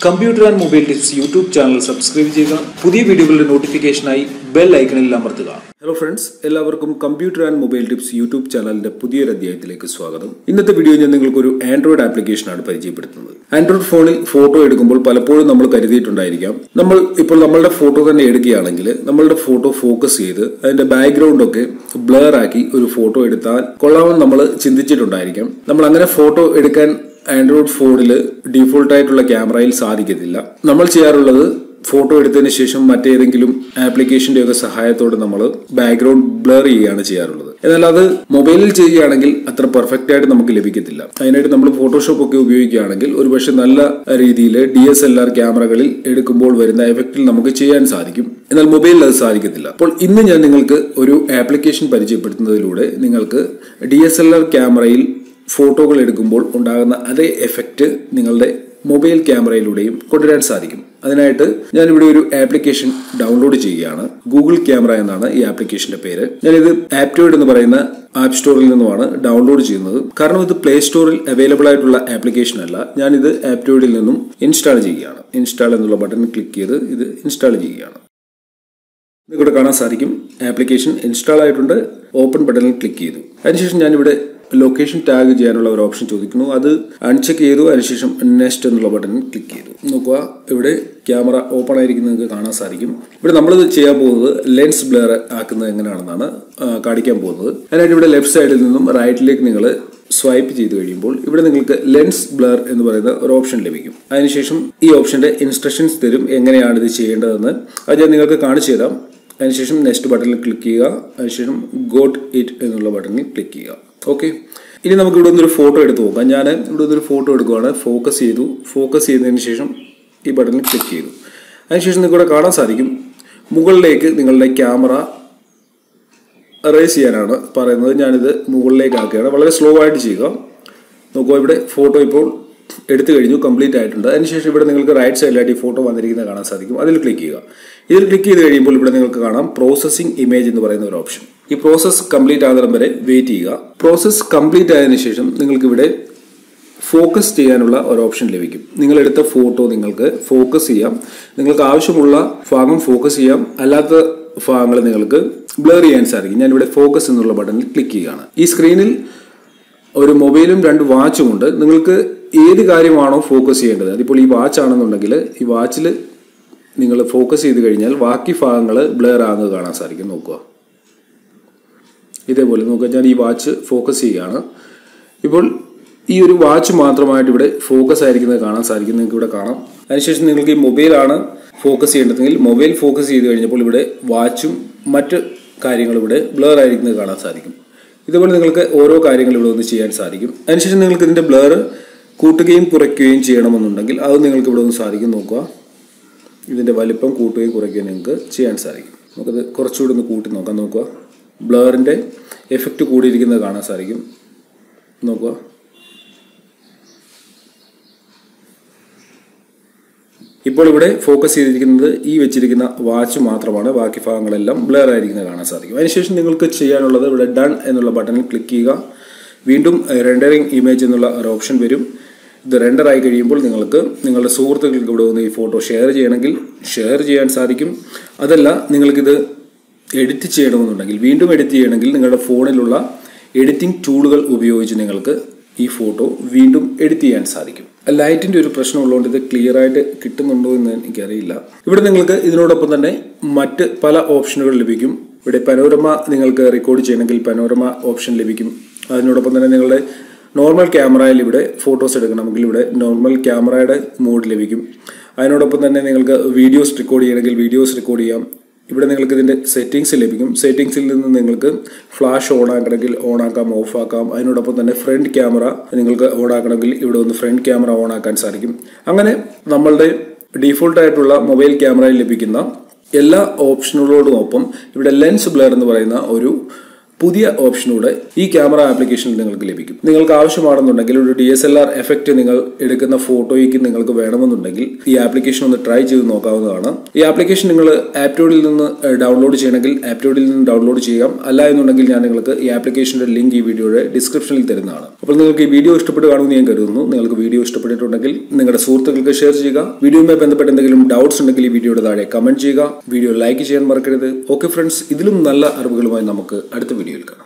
Computer and Mobile Tips YouTube channel subscribe ചെയ്യുക. പുതിയ വീഡിയോകളുടെ നോട്ടിഫിക്കേഷനായി ബെൽ ഐക്കണിൽ അമർത്തുക. ഹലോ ഫ്രണ്ട്സ്, എല്ലാവർക്കും computer and mobile tips YouTube ചാനലിന്റെ പുതിയൊരു അധ്യായത്തിലേക്ക് സ്വാഗതം. ഇന്നത്തെ വീഡിയോ ഞാൻ നിങ്ങൾക്ക് ഒരു ആൻഡ്രോയിഡ് ആപ്ലിക്കേഷനാണ് പരിചയപ്പെടുത്തുന്നത്. ആൻഡ്രോയിഡ് ഫോണിൽ ഫോട്ടോ എടുക്കുമ്പോൾ പലപ്പോഴും നമ്മൾ കരുതിയിട്ടുണ്ടായിരിക്കാം, നമ്മളുടെ ഫോട്ടോ തന്നെ എടുക്കുകയാണെങ്കിൽ നമ്മളുടെ ഫോട്ടോ ഫോക്കസ് ചെയ്ത് അതിന്റെ ബാക്ക്ഗ്രൗണ്ട് ഒക്കെ ബ്ലർ ആക്കി ഒരു ഫോട്ടോ എടുത്താൽ കൊള്ളാമെന്ന് നമ്മൾ ചിന്തിച്ചിട്ടുണ്ടായിരിക്കാം. നമ്മൾ അങ്ങനെ ഫോട്ടോ എടുക്കാൻ ആൻഡ്രോയിഡ് ഫോണിൽ ഡീഫോൾട്ട് ആയിട്ടുള്ള ക്യാമറയിൽ സാധിക്കത്തില്ല. നമ്മൾ ചെയ്യാറുള്ളത് ഫോട്ടോ എടുത്തതിന് ശേഷം മറ്റേതെങ്കിലും ആപ്ലിക്കേഷന്റെ ഒക്കെ സഹായത്തോടെ നമ്മൾ ബാക്ക്ഗ്രൗണ്ട് ബ്ലർ ചെയ്യുകയാണ് ചെയ്യാറുള്ളത്. എന്നാൽ അത് മൊബൈലിൽ ചെയ്യുകയാണെങ്കിൽ അത്ര പെർഫെക്റ്റ് ആയിട്ട് നമുക്ക് ലഭിക്കത്തില്ല. അതിനായിട്ട് നമ്മൾ ഫോട്ടോഷോപ്പ് ഒക്കെ ഉപയോഗിക്കുകയാണെങ്കിൽ ഒരുപക്ഷെ നല്ല രീതിയിൽ DSLR ക്യാമറകളിൽ എടുക്കുമ്പോൾ വരുന്ന എഫക്റ്റിൽ നമുക്ക് ചെയ്യാൻ സാധിക്കും. എന്നാൽ മൊബൈലിൽ അത് സാധിക്കത്തില്ല. അപ്പോൾ ഇന്ന് ഞാൻ നിങ്ങൾക്ക് ഒരു ആപ്ലിക്കേഷൻ പരിചയപ്പെടുത്തുന്നതിലൂടെ നിങ്ങൾക്ക് DSLR ക്യാമറയിൽ ഫോട്ടോകൾ എടുക്കുമ്പോൾ ഉണ്ടാകുന്ന അതേ എഫക്റ്റ് നിങ്ങളുടെ മൊബൈൽ ക്യാമറയിലൂടെയും കൊണ്ടുവരാൻ സാധിക്കും. അതിനായിട്ട് ഞാനിവിടെ ഒരു ആപ്ലിക്കേഷൻ ഡൗൺലോഡ് ചെയ്യുകയാണ്. ഗൂഗിൾ ക്യാമറ എന്നാണ് ഈ ആപ്ലിക്കേഷന്റെ പേര്. ഞാനിത് ആപ്റ്റോയിഡ് എന്ന് പറയുന്ന ആപ്പ് സ്റ്റോറിൽ നിന്നുമാണ് ഡൗൺലോഡ് ചെയ്യുന്നത്. കാരണം ഇത് പ്ലേ സ്റ്റോറിൽ അവൈലബിൾ ആയിട്ടുള്ള ആപ്ലിക്കേഷൻ അല്ല. ഞാനിത് ആപ്റ്റോയിഡിൽ നിന്നും ഇൻസ്റ്റാൾ ചെയ്യുകയാണ്. ഇൻസ്റ്റാൾ എന്നുള്ള ബട്ടൺ ക്ലിക്ക് ചെയ്ത് ഇത് ഇൻസ്റ്റാൾ ചെയ്യുകയാണ്. ഇവിടെ കാണാൻ സാധിക്കും ആപ്ലിക്കേഷൻ ഇൻസ്റ്റാൾ ആയിട്ടുണ്ട്. ഓപ്പൺ ബട്ടണിൽ ക്ലിക്ക് ചെയ്തു. അതിനുശേഷം ഞാനിവിടെ ലൊക്കേഷൻ ടാഗ് ചെയ്യാനുള്ള ഒരു ഓപ്ഷൻ ചോദിക്കുന്നു. അത് അൺചെക്ക് ചെയ്തു. അതിനുശേഷം നെക്സ്റ്റ് എന്നുള്ള ബട്ടണിൽ ക്ലിക്ക് ചെയ്തു. നോക്കുക, ഇവിടെ ക്യാമറ ഓപ്പൺ ആയിരിക്കുന്നത് നിങ്ങൾക്ക് കാണാൻ സാധിക്കും. ഇവിടെ നമ്മളിത് ചെയ്യാൻ പോകുന്നത് ലെൻസ് ബ്ലർ ആക്കുന്നത് എങ്ങനെയാണെന്നാണ് കാണിക്കാൻ പോകുന്നത്. അതിനായിട്ട് ഇവിടെ ലെഫ്റ്റ് സൈഡിൽ നിന്നും റൈറ്റിലേക്ക് നിങ്ങൾ സ്വൈപ്പ് ചെയ്ത് കഴിയുമ്പോൾ ഇവിടെ നിങ്ങൾക്ക് ലെൻസ് ബ്ലർ എന്ന് പറയുന്ന ഒരു ഓപ്ഷൻ ലഭിക്കും. അതിനുശേഷം ഈ ഓപ്ഷന്റെ ഇൻസ്ട്രക്ഷൻസ് തരും, എങ്ങനെയാണ് ഇത് ചെയ്യേണ്ടതെന്ന്. അത് ഞാൻ നിങ്ങൾക്ക് കാണിച്ചു തരാം. അതിനുശേഷം നെക്സ്റ്റ് ബട്ടണിൽ ക്ലിക്ക് ചെയ്യുക. അതിനുശേഷം ഗോട്ട് ഇറ്റ് എന്നുള്ള ബട്ടണിൽ ക്ലിക്ക് ചെയ്യുക. ഓക്കെ, ഇനി നമുക്ക് ഇവിടെ നിന്നൊരു ഫോട്ടോ എടുത്ത് നോക്കാം. ഞാൻ ഇവിടെ നിന്നൊരു ഫോട്ടോ എടുക്കുകയാണ്. ഫോക്കസ് ചെയ്തു. ഫോക്കസ് ചെയ്തതിന് ശേഷം ഈ ബട്ടണിൽ ക്ലിക്ക് ചെയ്തു. അതിനുശേഷം നിങ്ങൾക്ക് ഇവിടെ കാണാൻ സാധിക്കും മുകളിലേക്ക് നിങ്ങളുടെ ക്യാമറ റേസ് ചെയ്യാനാണ് പറയുന്നത്. ഞാനിത് മുകളിലേക്ക് ആക്കുകയാണ്. വളരെ സ്ലോ ആയിട്ട് ചെയ്യുക. നോക്കുക, ഇവിടെ ഫോട്ടോ ഇപ്പോൾ എടുത്തു കഴിഞ്ഞു, കംപ്ലീറ്റ് ആയിട്ടുണ്ട്. അതിനുശേഷം ഇവിടെ നിങ്ങൾക്ക് റൈറ്റ് സൈഡിലായിട്ട് ഈ ഫോട്ടോ വന്നിരിക്കുന്നത് കാണാൻ സാധിക്കും. അതിൽ ക്ലിക്ക് ചെയ്യുക. ഇതിൽ ക്ലിക്ക് ചെയ്ത് കഴിയുമ്പോൾ ഇവിടെ നിങ്ങൾക്ക് കാണാം പ്രോസസ്സിംഗ് ഇമേജ് എന്ന് പറയുന്ന ഒരു ഓപ്ഷൻ. ഈ പ്രോസസ്സ് കംപ്ലീറ്റ് ആകുന്നതിന് വരെ വെയിറ്റ് ചെയ്യുക. പ്രോസസ്സ് കംപ്ലീറ്റ് ആയതിനു ശേഷം നിങ്ങൾക്ക് ഇവിടെ ഫോക്കസ് ചെയ്യാനുള്ള ഒരു ഓപ്ഷൻ ലഭിക്കും. നിങ്ങളെടുത്ത ഫോട്ടോ നിങ്ങൾക്ക് ഫോക്കസ് ചെയ്യാം. നിങ്ങൾക്ക് ആവശ്യമുള്ള ഭാഗം ഫോക്കസ് ചെയ്യാം, അല്ലാത്ത ഭാഗങ്ങൾ നിങ്ങൾക്ക് ബ്ലർ ചെയ്യാൻ സാധിക്കും. ഞാനിവിടെ ഫോക്കസ് എന്നുള്ള ബട്ടണിൽ ക്ലിക്ക് ചെയ്യുകയാണ്. ഈ സ്ക്രീനിൽ ഒരു മൊബൈലും 2 വാച്ചും ഉണ്ട്. നിങ്ങൾക്ക് ഏത് കാര്യമാണോ ഫോക്കസ് ചെയ്യേണ്ടത്, അതിപ്പോൾ ഈ വാച്ച് ആണെന്നുണ്ടെങ്കിൽ ഈ വാച്ചിൽ നിങ്ങൾ ഫോക്കസ് ചെയ്ത് കഴിഞ്ഞാൽ ബാക്കി ഭാഗങ്ങൾ ബ്ലർ ആകുന്നത് കാണാൻ സാധിക്കും. നോക്കുക, ഇതേപോലെ നോക്കുക. ഞാൻ ഈ വാച്ച് ഫോക്കസ് ചെയ്യുകയാണ്. ഇപ്പോൾ ഈ ഒരു വാച്ച് മാത്രമായിട്ട് ഇവിടെ ഫോക്കസ് ആയിരിക്കുന്നത് കാണാൻ സാധിക്കും. നിങ്ങൾക്ക് ഇവിടെ കാണാം. അതിനുശേഷം നിങ്ങൾക്ക് ഈ മൊബൈലാണ് ഫോക്കസ് ചെയ്യേണ്ടതെങ്കിൽ മൊബൈൽ ഫോക്കസ് ചെയ്ത് കഴിഞ്ഞപ്പോൾ ഇവിടെ വാച്ചും മറ്റ് കാര്യങ്ങളും ഇവിടെ ബ്ലർ ആയിരിക്കുന്നത് കാണാൻ സാധിക്കും. ഇതുപോലെ നിങ്ങൾക്ക് ഓരോ കാര്യങ്ങൾ ഇവിടെ ഒന്ന് ചെയ്യാൻ സാധിക്കും. അതിനുശേഷം നിങ്ങൾക്ക് ഇതിന്റെ ബ്ലർ കൂട്ടുകയും കുറയ്ക്കുകയും ചെയ്യണമെന്നുണ്ടെങ്കിൽ അത് നിങ്ങൾക്ക് ഇവിടെ ഒന്ന് സാധിക്കും. നോക്കുക, ഇതിന്റെ വലിപ്പം കൂട്ടുകയും കുറയ്ക്കുകയും നിങ്ങൾക്ക് ചെയ്യാൻ സാധിക്കും. നമുക്കത് കുറച്ചുകൂടി ഒന്ന് കൂട്ടി നോക്കാം. നോക്കുക, ബ്ലറിന്റെ എഫക്റ്റ് കൂടിയിരിക്കുന്നത് കാണാൻ സാധിക്കും. നോക്കുക, ഇപ്പോൾ ഇവിടെ ഫോക്കസ് ചെയ്തിരിക്കുന്നത് ഈ വെച്ചിരിക്കുന്ന വാച്ച് മാത്രമാണ്. ബാക്കി ഭാഗങ്ങളെല്ലാം ബ്ലർ ആയിരിക്കുന്നത് കാണാൻ സാധിക്കും. അതിനുശേഷം നിങ്ങൾക്ക് ചെയ്യാനുള്ളത് ഇവിടെ ഡൺ എന്നുള്ള ബട്ടണിൽ ക്ലിക്ക് ചെയ്യുക. വീണ്ടും റെൻഡറിങ് ഇമേജ് എന്നുള്ള ഒരു ഓപ്ഷൻ വരും. ഇത് റെൻഡർ ആയി കഴിയുമ്പോൾ നിങ്ങൾക്ക് നിങ്ങളുടെ സുഹൃത്തുക്കൾക്ക് ഇവിടെ വന്ന് ഈ ഫോട്ടോ ഷെയർ ചെയ്യണമെങ്കിൽ ഷെയർ ചെയ്യാൻ സാധിക്കും. അതല്ല നിങ്ങൾക്കിത് എഡിറ്റ് ചെയ്യണമെന്നുണ്ടെങ്കിൽ, വീണ്ടും എഡിറ്റ് ചെയ്യണമെങ്കിൽ നിങ്ങളുടെ ഫോണിലുള്ള എഡിറ്റിംഗ് ടൂളുകൾ ഉപയോഗിച്ച് നിങ്ങൾക്ക് ഈ ഫോട്ടോ വീണ്ടും എഡിറ്റ് ചെയ്യാൻ സാധിക്കും. ലൈറ്റിന്റെ ഒരു പ്രശ്നമുള്ളതുകൊണ്ട് ഇത് ക്ലിയർ ആയിട്ട് കിട്ടുന്നുണ്ടോ എന്ന് എനിക്കറിയില്ല. ഇവിടെ നിങ്ങൾക്ക് ഇതിനോടൊപ്പം തന്നെ മറ്റ് പല ഓപ്ഷനുകൾ ലഭിക്കും. ഇവിടെ പനോരമ നിങ്ങൾക്ക് റെക്കോർഡ് ചെയ്യണമെങ്കിൽ പനോരമ ഓപ്ഷൻ ലഭിക്കും. അതിനോടൊപ്പം തന്നെ നിങ്ങളുടെ നോർമൽ ക്യാമറയിൽ ഇവിടെ ഫോട്ടോസ് എടുക്കണമെങ്കിൽ ഇവിടെ നോർമൽ ക്യാമറയുടെ മോഡ് ലഭിക്കും. അതിനോടൊപ്പം തന്നെ നിങ്ങൾക്ക് വീഡിയോസ് റെക്കോർഡ് ചെയ്യണമെങ്കിൽ വീഡിയോസ് റെക്കോർഡ് ചെയ്യാം. ഇവിടെ നിങ്ങൾക്ക് ഇതിന്റെ സെറ്റിംഗ്സ് ലഭിക്കും. സെറ്റിംഗ്സിൽ നിന്ന് നിങ്ങൾക്ക് ഫ്ലാഷ് ഓൺ ആക്കണമെങ്കിൽ ഓൺ ആക്കാം, ഓഫ് ആക്കാം. അതിനോടൊപ്പം തന്നെ ഫ്രണ്ട് ക്യാമറ നിങ്ങൾക്ക് ഓൺ ആക്കണമെങ്കിൽ ഇവിടെ ഒന്ന് ഫ്രണ്ട് ക്യാമറ ഓൺ ആക്കാൻ സാധിക്കും. അങ്ങനെ നമ്മളുടെ ഡീഫോൾട്ട് ആയിട്ടുള്ള മൊബൈൽ ക്യാമറയിൽ ലഭിക്കുന്ന എല്ലാ ഓപ്ഷനുകളോടൊപ്പം ഇവിടെ ലെൻസ് ബ്ലർ എന്ന് പറയുന്ന ഒരു പുതിയ ഓപ്ഷനൂടെ ഈ ക്യാമറ ആപ്ലിക്കേഷനിൽ നിങ്ങൾക്ക് ലഭിക്കും. നിങ്ങൾക്ക് ആവശ്യമാണെന്നുണ്ടെങ്കിൽ ഒരു DSLR എഫക്റ്റ് നിങ്ങൾ എടുക്കുന്ന ഫോട്ടോയ്ക്ക് നിങ്ങൾക്ക് വേണമെന്നുണ്ടെങ്കിൽ ഈ ആപ്ലിക്കേഷൻ ഒന്ന് ട്രൈ ചെയ്ത് നോക്കാവുന്നതാണ്. ഈ ആപ്ലിക്കേഷൻ നിങ്ങൾ ആപ്റ്റോഡിൽ നിന്ന് ഡൗൺലോഡ് ചെയ്യണമെങ്കിൽ ആപ്റ്റോഡിൽ നിന്ന് ഡൗൺലോഡ് ചെയ്യാം. അല്ല എന്നുണ്ടെങ്കിൽ ഞാൻ നിങ്ങൾക്ക് ഈ ആപ്ലിക്കേഷന്റെ ലിങ്ക് ഈ വീഡിയോയുടെ ഡിസ്ക്രിപ്ഷനിൽ തരുന്നതാണ്. അപ്പോൾ നിങ്ങൾക്ക് ഈ വീഡിയോ ഇഷ്ടപ്പെട്ട് കാണുമെന്ന് ഞാൻ കരുതുന്നു. നിങ്ങൾക്ക് വീഡിയോ ഇഷ്ടപ്പെട്ടിട്ടുണ്ടെങ്കിൽ നിങ്ങളുടെ സുഹൃത്തുക്കൾക്ക് ഷെയർ ചെയ്യുക. വീഡിയോയുമായി ബന്ധപ്പെട്ട് എന്തെങ്കിലും ഡൗട്ട്സ് ഉണ്ടെങ്കിൽ ഈ വീഡിയോയുടെ താഴെ കമന്റ് ചെയ്യുക. വീഡിയോ ലൈക്ക് ചെയ്യാൻ മറക്കരുത്. ഓക്കെ ഫ്രണ്ട്സ്, ഇതിലും നല്ല അറിവുകളുമായി നമുക്ക് അടുത്ത വീഡിയോയിൽ കാണാം.